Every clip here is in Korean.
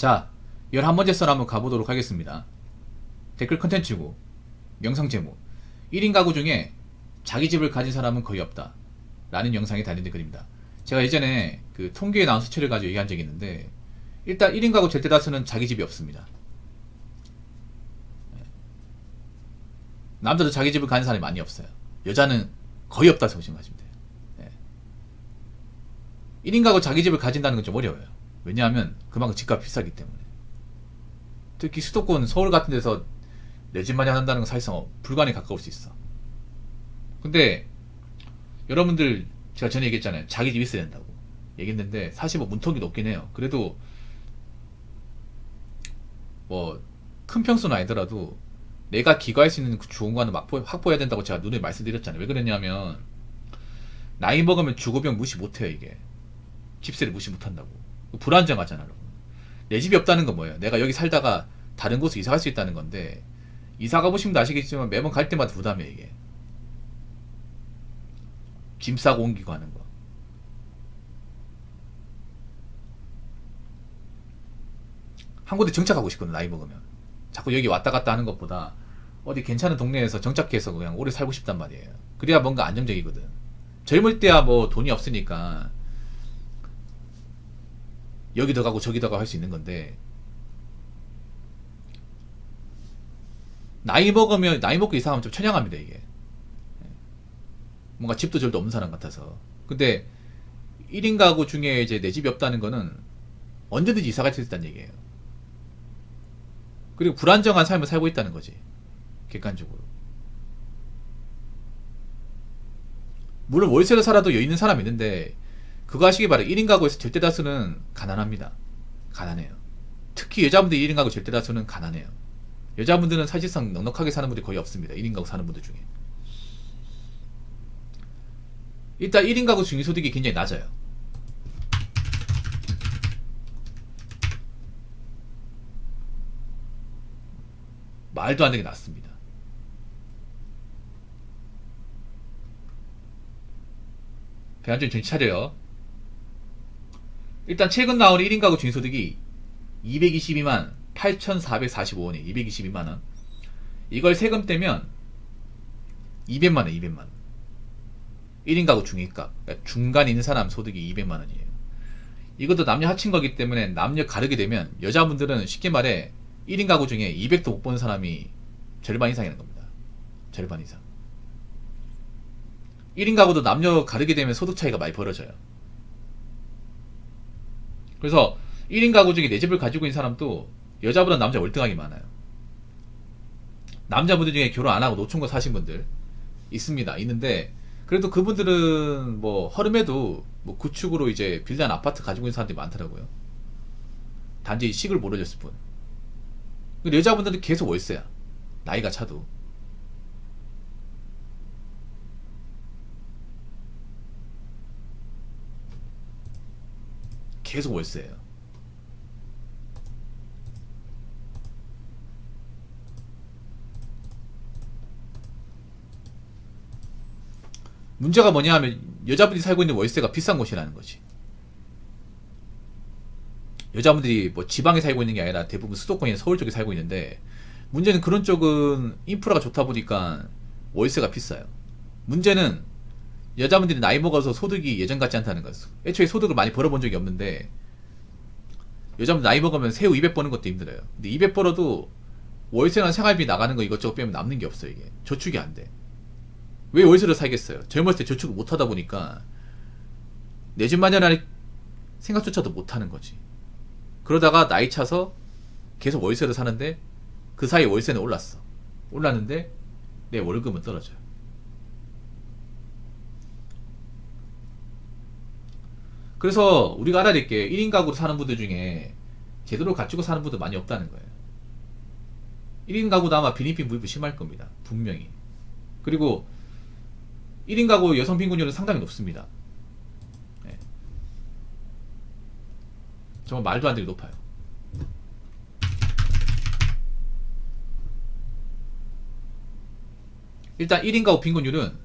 자, 11번째 썰 한번 가보도록 하겠습니다. 댓글 컨텐츠고 영상 제목 1인 가구 중에 자기 집을 가진 사람은 거의 없다 라는 영상이 달린 댓글입니다. 제가 예전에 그 통계에 나온 수치를 가지고 얘기한 적이 있는데, 일단 1인 가구 절대 다수는 자기 집이 없습니다. 남자도 자기 집을 가진 사람이 많이 없어요. 여자는 거의 없다고 생각하시면 돼요. 1인 가구 자기 집을 가진다는 건 좀 어려워요. 왜냐하면 그만큼 집값이 비싸기 때문에. 특히 수도권 서울 같은 데서 내 집 마련 한다는 건 사실상 불가능에 가까울 수 있어. 근데 여러분들, 제가 전에 얘기했잖아요. 자기 집 있어야 된다고 얘기했는데, 사실 뭐 문턱이 높긴 해요. 그래도 뭐 큰 평수는 아니더라도 내가 기거할 수 있는 그 주공간을 확보해야 된다고 제가 눈에 말씀드렸잖아요. 왜 그랬냐면, 나이 먹으면 주거비용 무시 못해요. 이게 집세를 무시 못한다고. 불안정하잖아. 여러분, 내 집이 없다는 건 뭐예요? 내가 여기 살다가 다른 곳으로 이사 갈 수 있다는 건데, 이사 가보시면 아시겠지만 매번 갈 때마다 부담이에요. 이게 짐 싸고 옮기고 하는 거. 한 곳에 정착하고 싶거든. 나이 먹으면 자꾸 여기 왔다 갔다 하는 것보다 어디 괜찮은 동네에서 정착해서 그냥 오래 살고 싶단 말이에요. 그래야 뭔가 안정적이거든. 젊을 때야 뭐 돈이 없으니까 여기도 가고 저기도 가고 할 수 있는 건데, 나이 먹고 이사하면 좀 처량합니다. 이게 뭔가 집도 절도 없는 사람 같아서. 근데 1인 가구 중에 이제 내 집이 없다는 거는 언제든지 이사 갈 수 있다는 얘기예요. 그리고 불안정한 삶을 살고 있다는 거지, 객관적으로. 물론 월세로 살아도 여유 있는 사람이 있는데, 그거 하시기 바래. 1인 가구에서 절대 다수는 가난합니다. 가난해요. 특히 여자분들 1인 가구 절대 다수는 가난해요. 여자분들은 사실상 넉넉하게 사는 분들이 거의 없습니다. 1인 가구 사는 분들 중에. 일단 1인 가구 중위소득이 굉장히 낮아요. 말도 안 되게 낮습니다. 대한민국 정신 차려요. 일단 최근 나온 1인 가구 중위소득이 222만 8,445원이에요. 222만원. 이걸 세금 떼면 200만원, 200만원. 1인 가구 중위값. 그러니까 중간에 있는 사람 소득이 200만원이에요. 이것도 남녀 합친 거기 때문에 남녀 가르게 되면 여자분들은 쉽게 말해 1인 가구 중에 200도 못 버는 사람이 절반 이상이라는 겁니다. 절반 이상. 1인 가구도 남녀 가르게 되면 소득 차이가 많이 벌어져요. 그래서 1인 가구 중에 내 집을 가지고 있는 사람도 여자보다 남자 월등하게 많아요. 남자분들 중에 결혼 안 하고 노총각 사신 분들 있습니다. 있는데, 그래도 그분들은 뭐 허름해도 뭐 구축으로 이제 빌라나 아파트 가지고 있는 사람들이 많더라고요. 단지 식을 모르셨을 뿐. 근데 여자분들은 계속 월세야. 나이가 차도. 계속 월세예요. 문제가 뭐냐 하면, 여자분들이 살고 있는 월세가 비싼 곳이라는 거지. 여자분들이 뭐 지방에 살고 있는 게 아니라 대부분 수도권이나 서울 쪽에 살고 있는데, 문제는 그런 쪽은 인프라가 좋다 보니까 월세가 비싸요. 문제는 여자분들이 나이 먹어서 소득이 예전 같지 않다는 거였어. 애초에 소득을 많이 벌어본 적이 없는데, 여자분들 나이 먹으면 새우 200 버는 것도 힘들어요. 근데 200 벌어도 월세나 생활비 나가는 거 이것저것 빼면 남는 게 없어요. 이게 저축이 안 돼. 왜 월세로 살겠어요? 젊었을 때 저축을 못 하다 보니까 내 집 마련할 생각조차도 못 하는 거지. 그러다가 나이 차서 계속 월세로 사는데, 그 사이에 월세는 올랐어. 올랐는데 내 월급은 떨어져요. 그래서 우리가 알아야 될 게, 1인 가구로 사는 분들 중에 제대로 갖추고 사는 분들 많이 없다는 거예요. 1인 가구도 아마 빈익빈 부익부 심할 겁니다. 분명히. 그리고 1인 가구 여성 빈곤율은 상당히 높습니다. 네. 정말 말도 안 되게 높아요. 일단 1인 가구 빈곤율은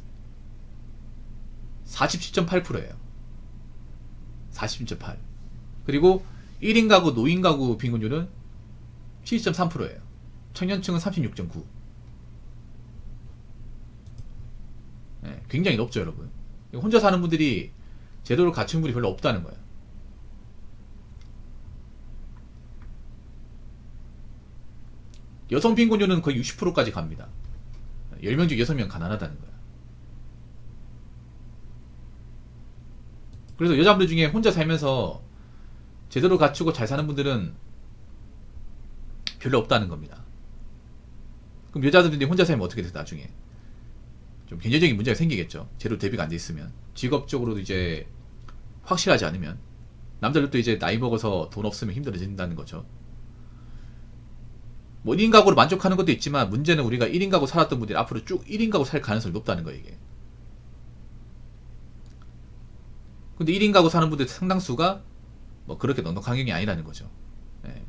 47.8%예요. 47.8. 그리고 1인 가구, 노인 가구 빈곤율은 70.3%예요. 청년층은 36.9. 네, 굉장히 높죠, 여러분. 혼자 사는 분들이 제도를 갖춘 분이 별로 없다는 거예요. 여성 빈곤율은 거의 60%까지 갑니다. 10명 중 6명 가난하다는 거예요. 그래서 여자분들 중에 혼자 살면서 제대로 갖추고 잘 사는 분들은 별로 없다는 겁니다. 그럼 여자들이 혼자 살면 어떻게 돼서 나중에 좀 경제적인 문제가 생기겠죠. 제대로 대비가 안 돼 있으면, 직업적으로도 이제 확실하지 않으면, 남자들도 이제 나이 먹어서 돈 없으면 힘들어진다는 거죠. 뭐 1인 가구로 만족하는 것도 있지만, 문제는 우리가 1인 가구 살았던 분들이 앞으로 쭉 1인 가구 살 가능성이 높다는 거예요, 이게. 근데 1인 가구 사는 분들 상당수가 뭐 그렇게 넉넉한 경이 아니라는 거죠. 예.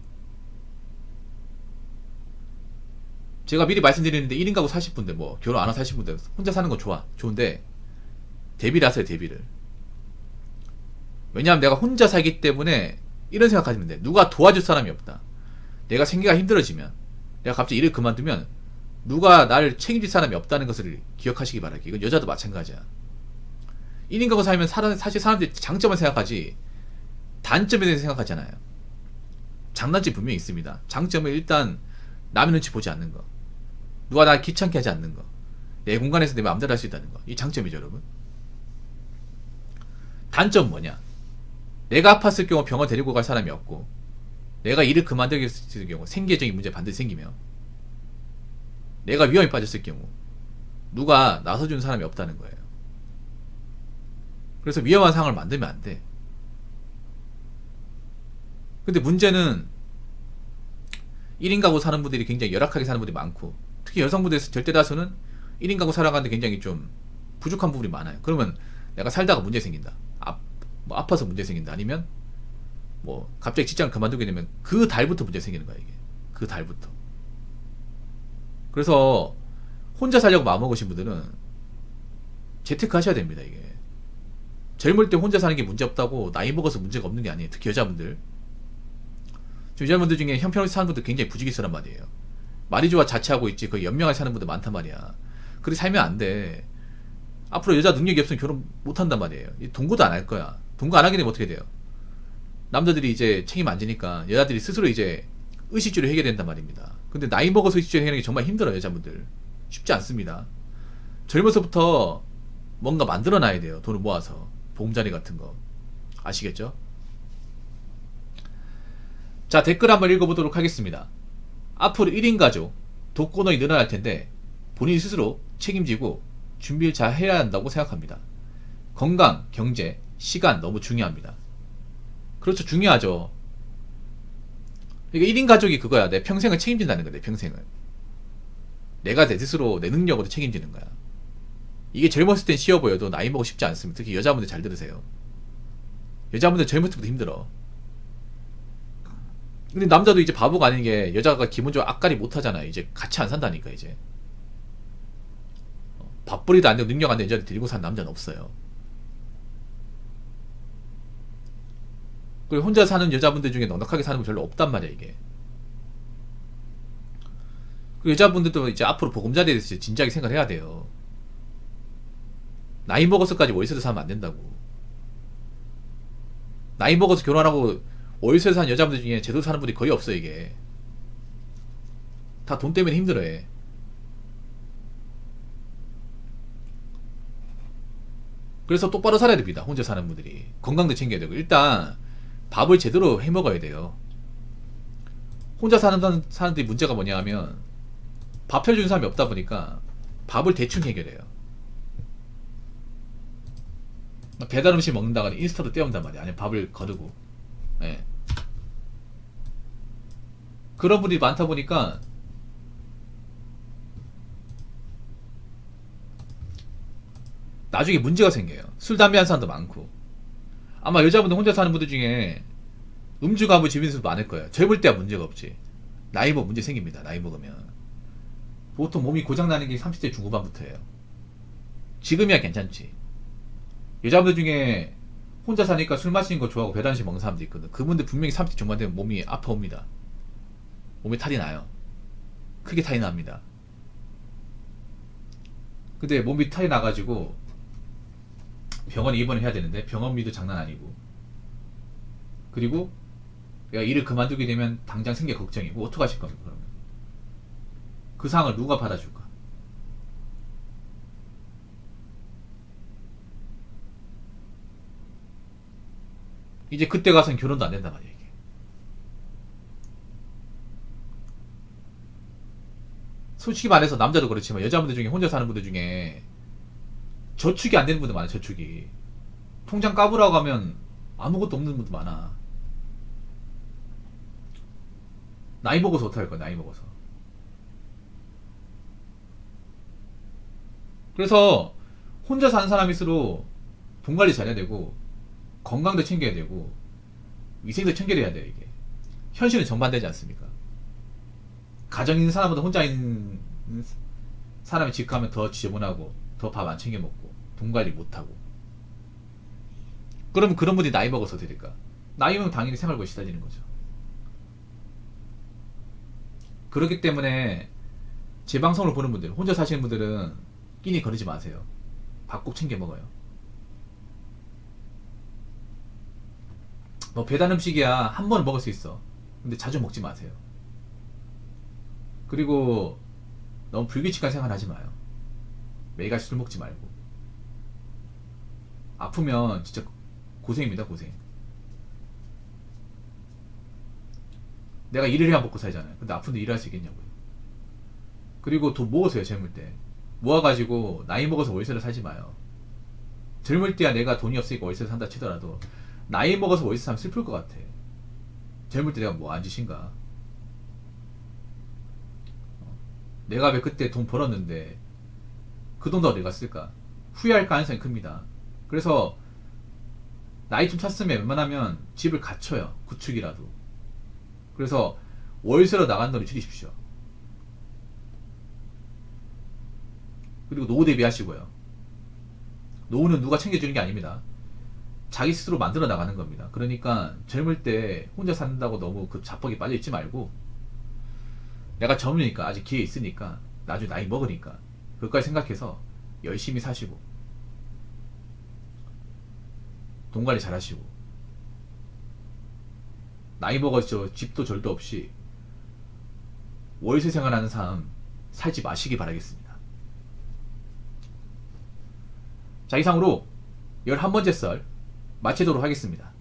제가 미리 말씀드리는데 1인 가구 사실 분들, 뭐 결혼 안 하고 사실 분들 혼자 사는 거 좋은데 대비를 하세요, 대비를. 왜냐하면 내가 혼자 살기 때문에 이런 생각하시면 돼. 누가 도와줄 사람이 없다. 내가 생계가 힘들어지면, 내가 갑자기 일을 그만두면 누가 나를 책임질 사람이 없다는 것을 기억하시기 바랄게요. 이건 여자도 마찬가지야. 1인 가구 살면 사실 사람들이 장점을 생각하지 단점에 대해서 생각하잖아요. 장단점이 분명히 있습니다. 장점은 일단 남의 눈치 보지 않는 거, 누가 나 귀찮게 하지 않는 거, 내 공간에서 내 마음대로 할 수 있다는 거. 이 장점이죠, 여러분. 단점은 뭐냐? 내가 아팠을 경우 병원 데리고 갈 사람이 없고, 내가 일을 그만두게 됐을 경우 생계적인 문제 반드시 생기며, 내가 위험에 빠졌을 경우 누가 나서주는 사람이 없다는 거예요. 그래서 위험한 상황을 만들면 안 돼. 근데 문제는 1인 가구 사는 분들이 굉장히 열악하게 사는 분들이 많고, 특히 여성분들에서 절대 다수는 1인 가구 살아가는데 굉장히 좀 부족한 부분이 많아요. 그러면 내가 살다가 문제 생긴다, 뭐 아파서 문제 생긴다, 아니면 뭐 갑자기 직장을 그만두게 되면 그 달부터 문제 생기는 거야, 이게. 그 달부터. 그래서 혼자 살려고 마음먹으신 분들은 재테크 하셔야 됩니다. 이게 젊을 때 혼자 사는 게 문제 없다고 나이 먹어서 문제가 없는 게 아니에요. 특히 여자분들. 여자분들 중에 형편없이 사는 분들 굉장히 부지기수란 말이에요. 말이 좋아 자취하고 있지 거의 연명하게 사는 분들 많단 말이야. 그렇게 살면 안 돼. 앞으로 여자 능력이 없으면 결혼 못 한단 말이에요. 동거도 안 할 거야. 동거 안 하게 되면 어떻게 돼요? 남자들이 이제 책임 안 지니까 여자들이 스스로 이제 의식주를 해결해야 된단 말입니다. 근데 나이 먹어서 의식주를 해결하는 게 정말 힘들어요, 여자분들. 쉽지 않습니다. 젊어서부터 뭔가 만들어 놔야 돼요. 돈을 모아서. 보험자리 같은 거. 아시겠죠? 자, 댓글 한번 읽어보도록 하겠습니다. 앞으로 1인 가족, 독거노인이 늘어날 텐데 본인 스스로 책임지고 준비를 잘 해야 한다고 생각합니다. 건강, 경제, 시간 너무 중요합니다. 그렇죠. 중요하죠. 그러니까 1인 가족이 그거야. 내 평생을 책임진다는 거야. 내 평생을. 내가 내 스스로 내 능력으로 책임지는 거야. 이게 젊었을 땐 쉬워 보여도 나이 먹고 싶지 않습니다. 특히 여자분들 잘 들으세요. 여자분들 젊을 때부터 힘들어. 근데 남자도 이제 바보가 아닌 게, 여자가 기본적으로 앞가리 못 하잖아요. 이제 같이 안 산다니까, 이제. 밥벌이도 안 되고 능력 안 되는 여자들 데리고 산 남자는 없어요. 그리고 혼자 사는 여자분들 중에 넉넉하게 사는 분 별로 없단 말이야, 이게. 그 여자분들도 이제 앞으로 보금자리에 대해서 진지하게 생각을 해야 돼요. 나이 먹어서까지 월세로 사면 안 된다고. 나이 먹어서 결혼하고 월세로 사는 여자분들 중에 제대로 사는 분들이 거의 없어, 이게. 다 돈 때문에 힘들어해. 그래서 똑바로 살아야 됩니다, 혼자 사는 분들이. 건강도 챙겨야 되고, 일단 밥을 제대로 해 먹어야 돼요. 혼자 사는 사람들이 문제가 뭐냐 하면, 밥 해주는 사람이 없다 보니까 밥을 대충 해결해요. 배달 음식 먹는다가 인스타도 떼온단 말이야. 아니면 밥을 거두고. 예. 그런 분들이 많다 보니까 나중에 문제가 생겨요. 술, 담배 하는 사람도 많고. 아마 여자분들 혼자 사는 분들 중에 음주, 가무, 집인 수도 많을 거예요. 젊을 때야 문제가 없지. 나이 먹으면 문제 생깁니다. 나이 먹으면. 보통 몸이 고장나는 게 30대 중후반부터예요. 지금이야 괜찮지. 여자분들 중에 혼자 사니까 술 마시는 거 좋아하고 배단식 먹는 사람도 있거든. 그분들 분명히 30대 중반 되면 몸이 아파옵니다. 몸에 탈이 나요. 크게 탈이 납니다. 근데 몸이 탈이 나가지고 병원에 입원을 해야 되는데 병원비도 장난 아니고, 그리고 내가 일을 그만두게 되면 당장 생계 걱정이고 어떡하실 겁니까 그러면? 그 상황을 누가 받아줄까? 이제 그때 가서는 결혼도 안 된단 말이야 이게. 솔직히 말해서 남자도 그렇지만 여자분들 중에 혼자 사는 분들 중에 저축이 안 되는 분들 많아. 저축이 통장 까보라고 하면 아무것도 없는 분도 많아. 나이 먹어서 어떡할 거야 나이 먹어서. 그래서 혼자 사는 사람일수록 돈 관리 잘해야 되고 건강도 챙겨야 되고 위생도 챙겨야 돼요 이게. 현실은 정반대지 않습니까? 가정 있는 사람보다 혼자 있는 사람이 집 가면 더 지저분하고 더 밥 안 챙겨 먹고 돈 관리 못하고. 그러면 그런 분들이 나이 먹어서 어떻게 될까? 나이 먹으면 당연히 생활고에 시달리는 거죠. 그렇기 때문에 제 방송을 보는 분들, 혼자 사시는 분들은 끼니 거르지 마세요. 밥 꼭 챙겨 먹어요. 뭐 배달 음식이야 한 번은 먹을 수 있어. 근데 자주 먹지 마세요. 그리고 너무 불규칙한 생활 하지 마요. 매일같이 술 먹지 말고. 아프면 진짜 고생입니다 고생. 내가 일을 해야 먹고 살잖아요. 근데 아픈데 일할 수 있겠냐고요. 그리고 돈 모으세요 젊을 때. 모아가지고 나이 먹어서 월세를 살지 마요. 젊을 때야 내가 돈이 없으니까 월세를 산다 치더라도 나이 먹어서 월세 사면 슬플 것 같아. 젊을 때 내가 뭐 안 짓인가. 내가 왜 그때 돈 벌었는데 그 돈 다 내가 쓸까. 후회할 가능성이 큽니다. 그래서 나이 좀 찼으면 웬만하면 집을 갖춰요. 구축이라도. 그래서 월세로 나간 돈을 줄이십시오. 그리고 노후 대비하시고요. 노후는 누가 챙겨주는 게 아닙니다. 자기 스스로 만들어 나가는 겁니다. 그러니까 젊을 때 혼자 산다고 너무 그 자뻑에 빠져 있지 말고, 내가 젊으니까 아직 기회 있으니까 나중에 나이 먹으니까 그것까지 생각해서 열심히 사시고 돈 관리 잘 하시고 나이 먹어서 집도 절도 없이 월세 생활하는 삶 살지 마시기 바라겠습니다. 자, 이상으로 11번째 썰 마치도록 하겠습니다.